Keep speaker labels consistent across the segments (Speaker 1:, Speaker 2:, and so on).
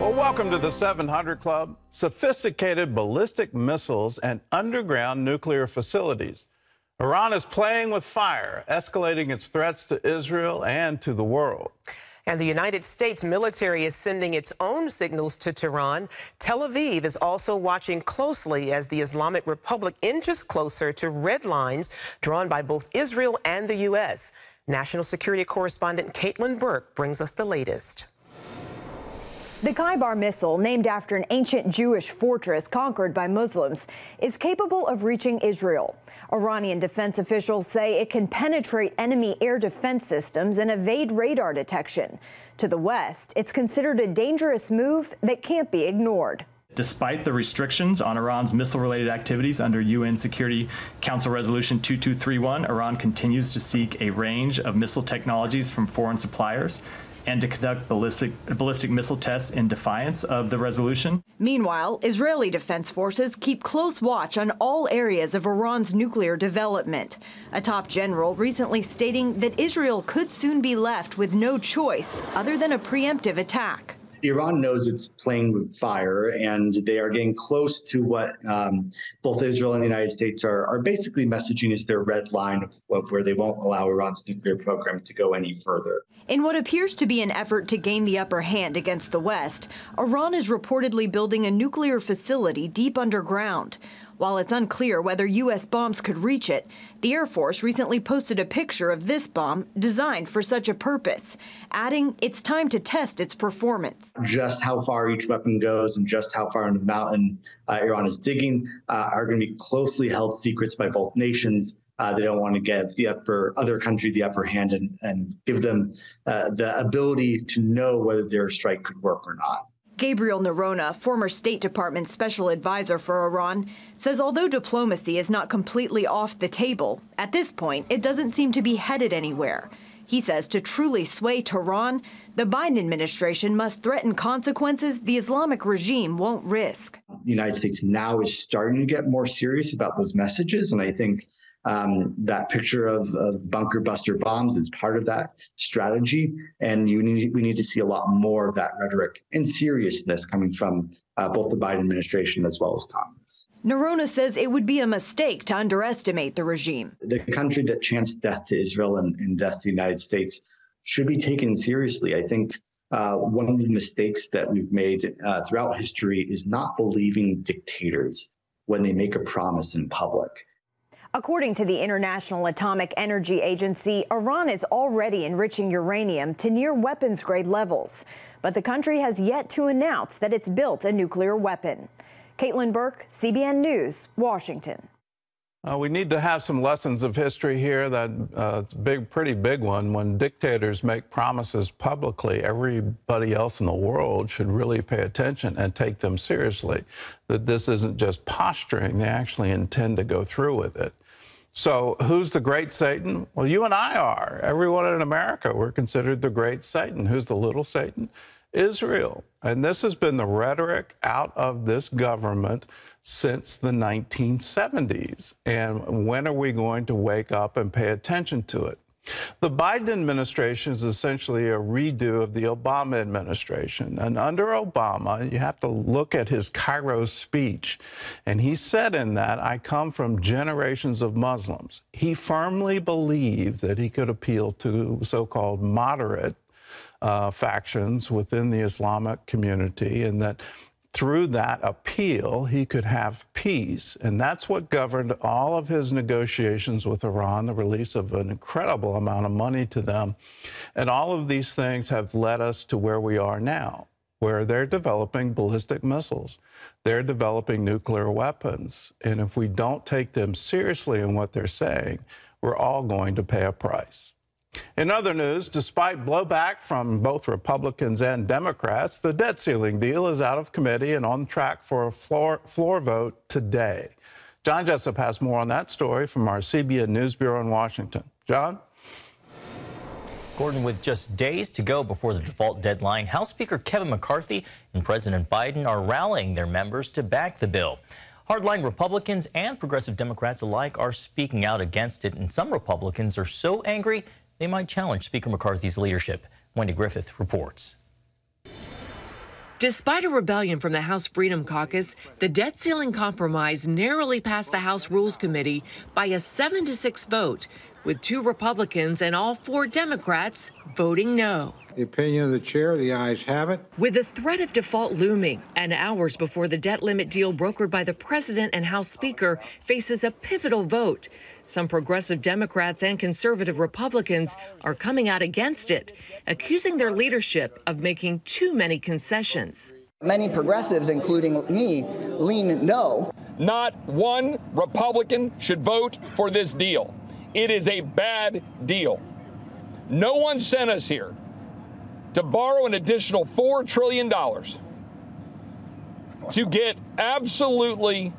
Speaker 1: Well, welcome to the 700 Club. Sophisticated ballistic missiles and underground nuclear facilities. Iran is playing with fire, escalating its threats to Israel and to the world.
Speaker 2: And the United States military is sending its own signals to Tehran. Tel Aviv is also watching closely as the Islamic Republic inches closer to red lines drawn by both Israel and the U.S. National security correspondent Caitlin Burke brings us the latest.
Speaker 3: The Khaybar missile, named after an ancient Jewish fortress conquered by Muslims, is capable of reaching Israel. Iranian defense officials say it can penetrate enemy air defense systems and evade radar detection. To the west, it's considered a dangerous move that can't be ignored.
Speaker 4: Despite the restrictions on Iran's missile-related activities under UN Security Council Resolution 2231, Iran continues to seek a range of missile technologies from foreign suppliers and to conduct ballistic missile tests in defiance of the resolution.
Speaker 3: Meanwhile, Israeli defense forces keep close watch on all areas of Iran's nuclear development. A top general recently stating that Israel could soon be left with no choice other than a preemptive attack.
Speaker 5: Iran knows it's playing with fire, and they are getting close to what both Israel and the United States are basically messaging as their red line of where they won't allow Iran's nuclear program to go any further.
Speaker 3: In what appears to be an effort to gain the upper hand against the West, Iran is reportedly building a nuclear facility deep underground. While it's unclear whether U.S. bombs could reach it, the Air Force recently posted a picture of this bomb designed for such a purpose, adding it's time to test its performance.
Speaker 5: Just how far each weapon goes and just how far into the mountain Iran is digging are going to be closely held secrets by both nations. They don't want to give the other country the upper hand and give them the ability to know whether their strike could work or not.
Speaker 3: Gabriel Nerona, former State Department special advisor for Iran, says although diplomacy is not completely off the table, at this point it doesn't seem to be headed anywhere. He says to truly sway Tehran, the Biden administration must threaten consequences the Islamic regime won't risk.
Speaker 5: The United States now is starting to get more serious about those messages, and I think that picture of bunker buster bombs is part of that strategy, and we need to see a lot more of that rhetoric and seriousness coming from both the Biden administration as well as Congress.
Speaker 3: Nerona says it would be a mistake to underestimate the regime.
Speaker 5: The country that chants death to Israel and death to the United States should be taken seriously. I think one of the mistakes that we've made throughout history is not believing dictators when they make a promise in public.
Speaker 3: According to the International Atomic Energy Agency, Iran is already enriching uranium to near weapons-grade levels. But the country has yet to announce that it's built a nuclear weapon. Caitlin Burke, CBN News, Washington.
Speaker 1: We need to have some lessons of history here. It's a pretty big one. When dictators make promises publicly, everybody else in the world should really pay attention and take them seriously. That this isn't just posturing. They actually intend to go through with it. So who's the great Satan? Well, you and I are. Everyone in America, we're considered the great Satan. Who's the little Satan? Israel. And this has been the rhetoric out of this government since the 1970s. And when are we going to wake up and pay attention to it? The Biden administration is essentially a redo of the Obama administration. And under Obama, you have to look at his Cairo speech. And he said in that, I come from generations of Muslims. He firmly believed that he could appeal to so-called moderate factions within the Islamic community, and that through that appeal, he could have peace. And that's what governed all of his negotiations with Iran, the release of an incredible amount of money to them. And all of these things have led us to where we are now, where they're developing ballistic missiles. They're developing nuclear weapons. And if we don't take them seriously in what they're saying, we're all going to pay a price. In other news, despite blowback from both Republicans and Democrats, the debt ceiling deal is out of committee and on track for a floor vote today. John Jessup has more on that story from our CBN News Bureau in Washington. John?
Speaker 6: Gordon, with just days to go before the default deadline, House Speaker Kevin McCarthy and President Biden are rallying their members to back the bill. Hardline Republicans and progressive Democrats alike are speaking out against it, and some Republicans are so angry they might challenge Speaker McCarthy's leadership. Wendy Griffith reports.
Speaker 7: Despite a rebellion from the House Freedom Caucus, the debt ceiling compromise narrowly passed the House Rules Committee by a 7-6 vote, with 2 Republicans and all 4 Democrats voting no.
Speaker 8: The opinion of the chair, the ayes have it.
Speaker 7: With the threat of default looming and hours before the debt limit deal brokered by the president and House Speaker faces a pivotal vote, some progressive Democrats and conservative Republicans are coming out against it, accusing their leadership of making too many concessions.
Speaker 9: Many progressives, including me, lean no.
Speaker 10: Not one Republican should vote for this deal. It is a bad deal. No one sent us here to borrow an additional $4 trillion to get absolutely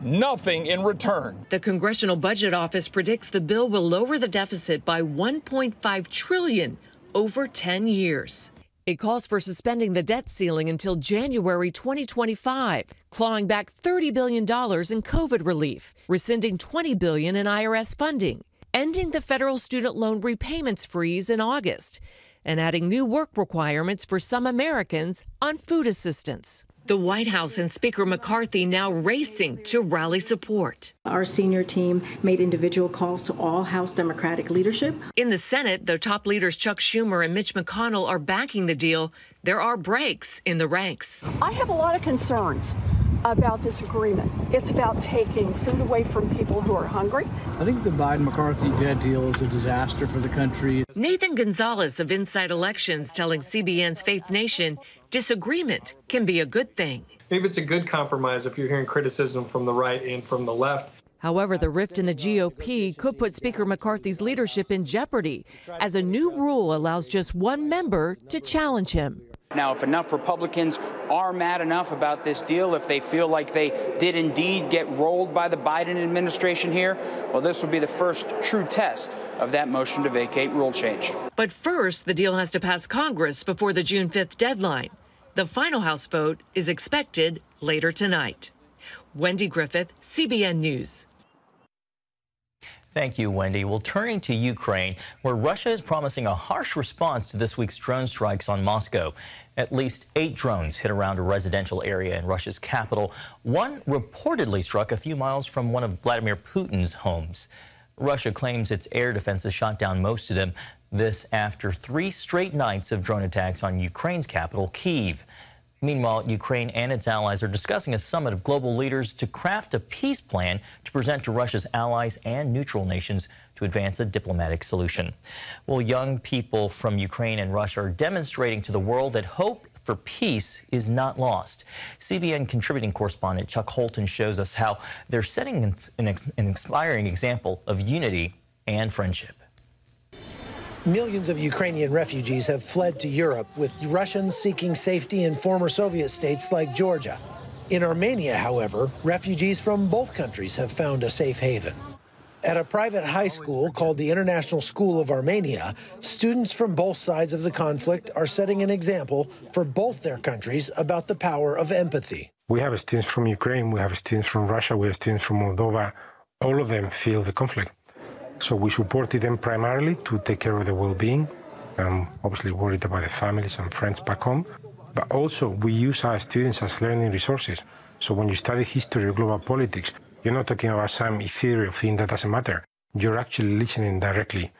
Speaker 10: nothing in return.
Speaker 7: The Congressional Budget Office predicts the bill will lower the deficit by $1.5 trillion over 10 years. It calls for suspending the debt ceiling until January 2025, clawing back $30 billion in COVID relief, rescinding $20 billion in IRS funding, ending the federal student loan repayments freeze in August, and adding new work requirements for some Americans on food assistance. The White House and Speaker McCarthy now racing to rally support.
Speaker 11: Our senior team made individual calls to all House Democratic leadership.
Speaker 7: In the Senate, though top leaders Chuck Schumer and Mitch McConnell are backing the deal, there are breaks in the ranks.
Speaker 12: I have a lot of concerns about this agreement. It's about taking food away from people who are hungry.
Speaker 13: I think the Biden-McCarthy debt deal is a disaster for the country.
Speaker 7: Nathan Gonzalez of Inside Elections telling CBN's Faith Nation disagreement can be a good thing.
Speaker 14: Maybe it's a good compromise if you're hearing criticism from the right and from the left.
Speaker 7: However, the rift in the GOP could put Speaker McCarthy's leadership in jeopardy, as a new rule allows just one member to challenge him.
Speaker 15: Now, if enough Republicans are mad enough about this deal, if they feel like they did indeed get rolled by the Biden administration here, well, this will be the first true test of that motion to vacate rule change.
Speaker 7: But first, the deal has to pass Congress before the June 5th deadline. The final House vote is expected later tonight. Wendy Griffith, CBN News.
Speaker 6: Thank you, Wendy. Well, turning to Ukraine, where Russia is promising a harsh response to this week's drone strikes on Moscow. At least 8 drones hit around a residential area in Russia's capital. One reportedly struck a few miles from one of Vladimir Putin's homes. Russia claims its air defenses shot down most of them. This after 3 straight nights of drone attacks on Ukraine's capital, Kyiv. Meanwhile, Ukraine and its allies are discussing a summit of global leaders to craft a peace plan to present to Russia's allies and neutral nations to advance a diplomatic solution. Well, young people from Ukraine and Russia are demonstrating to the world that hope for peace is not lost. CBN contributing correspondent Chuck Holton shows us how they're setting an inspiring example of unity and friendship.
Speaker 16: Millions of Ukrainian refugees have fled to Europe, with Russians seeking safety in former Soviet states like Georgia. In Armenia, however, refugees from both countries have found a safe haven. At a private high school called the International School of Armenia, students from both sides of the conflict are setting an example for both their countries about the power of empathy.
Speaker 17: We have students from Ukraine, we have students from Russia, we have students from Moldova. All of them feel the conflict. So we supported them primarily to take care of their well-being. I'm obviously worried about their families and friends back home. But also we use our students as learning resources. So when you study history or global politics, you're not talking about some ethereal thing that doesn't matter. You're actually listening directly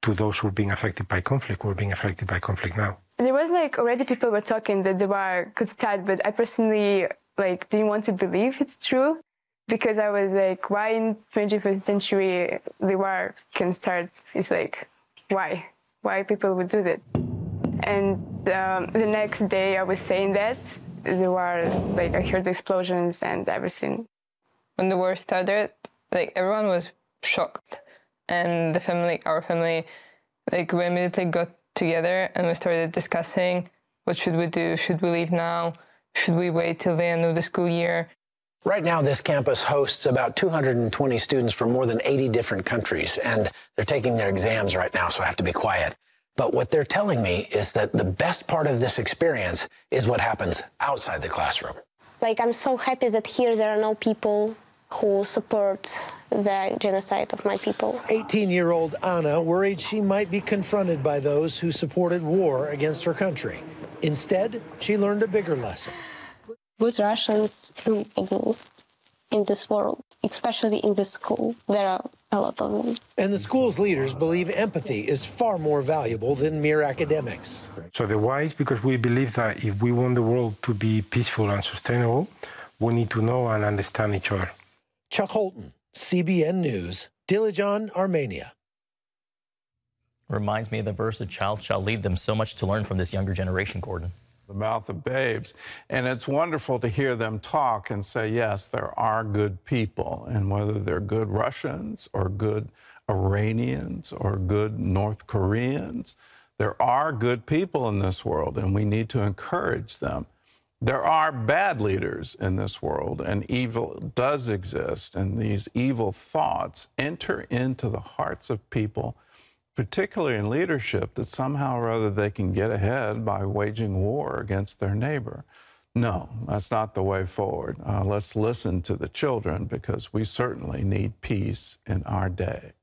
Speaker 17: to those who are being affected by conflict, who are being affected by conflict now.
Speaker 18: There was already people were talking that the war could start, but I personally didn't want to believe it's true. Because I was like, why in 21st century the war can start? It's why? Why people would do that? And the next day I was saying that, the war, I heard the explosions and everything.
Speaker 19: When the war started, everyone was shocked. And our family, we immediately got together and we started discussing, what should we do? Should we leave now? Should we wait till the end of the school year?
Speaker 16: Right now, this campus hosts about 220 students from more than 80 different countries, and they're taking their exams right now, so I have to be quiet. But what they're telling me is that the best part of this experience is what happens outside the classroom.
Speaker 20: I'm so happy that here there are no people who support the genocide of my people.
Speaker 16: 18-year-old Anna worried she might be confronted by those who supported war against her country. Instead, she learned a bigger lesson.
Speaker 20: What Russians do exist in this world, especially in this school. There are a lot of them.
Speaker 16: And the school's leaders believe empathy is far more valuable than mere academics.
Speaker 17: So the why is because we believe that if we want the world to be peaceful and sustainable, we need to know and understand each other.
Speaker 16: Chuck Holton, CBN News, Dilijan, Armenia.
Speaker 6: Reminds me of the verse, a child shall lead them. So much to learn from this younger generation, Gordon.
Speaker 1: The mouth of babes. And it's wonderful to hear them talk and say, yes, there are good people. And whether they're good Russians or good Iranians or good North Koreans, there are good people in this world, and we need to encourage them. There are bad leaders in this world, and evil does exist. And these evil thoughts enter into the hearts of people, particularly in leadership, that somehow or other they can get ahead by waging war against their neighbor. No, that's not the way forward. Let's listen to the children, because we certainly need peace in our day.